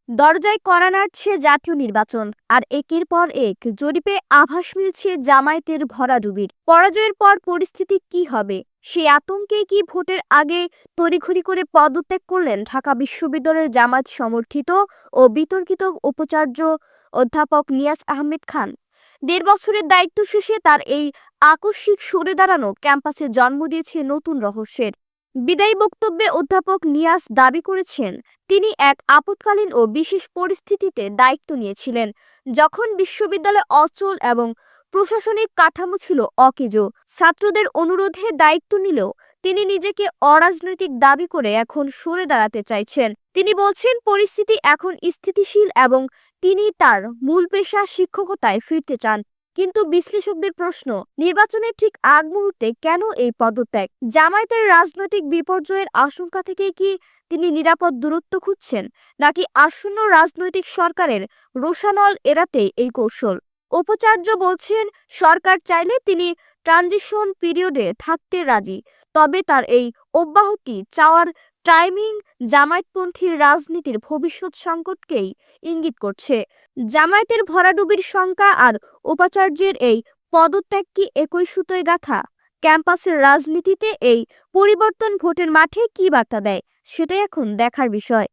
দরজায় কড়া নাড়ছে জাতীয় নির্বাচন, আর একের পর এক জরিপে আভাস মিলছে জামায়াতের ভরাডুবির। পরাজয়ের পর পরিস্থিতি কি হবে সেই আতঙ্কে কি ভোটের আগে তড়িঘড়ি করে পদত্যাগ করলেন ঢাকা বিশ্ববিদ্যালয়ের জামায়াত সমর্থিত ও বিতর্কিত উপাচার্য অধ্যাপক নিয়াজ আহমেদ খান। ১.৫ বছরের দায়িত্ব শেষে তার এই আকস্মিক সরে দাঁড়ানো ক্যাম্পাসে জন্ম দিয়েছে নতুন রহস্যের। বিদায়ী বক্তব্যে অধ্যাপক নিয়াজ দাবি করেছেন, তিনি এক আপৎকালীন ও বিশেষ পরিস্থিতিতে দায়িত্ব নিয়েছিলেন, যখন বিশ্ববিদ্যালয় অচল এবং প্রশাসনিক কাঠামো ছিল অকেজো। ছাত্রদের অনুরোধে দায়িত্ব নিলেও তিনি নিজেকে অরাজনৈতিক দাবি করে এখন সরে দাঁড়াতে চাইছেন। তিনি বলছেন, পরিস্থিতি এখন স্থিতিশীল এবং তিনি তার মূল পেশা শিক্ষকতায় ফিরতে চান। কিন্তু বিশ্লেষকদের প্রশ্ন, নির্বাচনের ঠিক আগ মুহূর্তে কেন এই পদত্যাগ? জামায়াতের রাজনৈতিক বিপর্যয়ের আশঙ্কা থেকে কি তিনি নিরাপদ দূরত্ব খুঁজছেন, নাকি আসন্ন রাজনৈতিক সরকারের রোষানল এড়াতে এই কৌশল? উপাচার্য বলছেন, সরকার চাইলে তিনি ট্রানজিশন পিরিয়ডে থাকতে রাজি, তবে তার এই অব্যাহতি চাওয়ার টাইমিং জামায়াতপন্থী রাজনীতির ভবিষ্যৎ সংকটকেই ইঙ্গিত করছে। জামায়াতের ভরাডুবির শঙ্কা আর উপাচার্যের এই পদত্যাগ কি একই সুতোয় গাঁথা? ক্যাম্পাসের রাজনীতিতে এই পরিবর্তন ভোটের মাঠে কি বার্তা দেয়, সেটাই এখন দেখার বিষয়।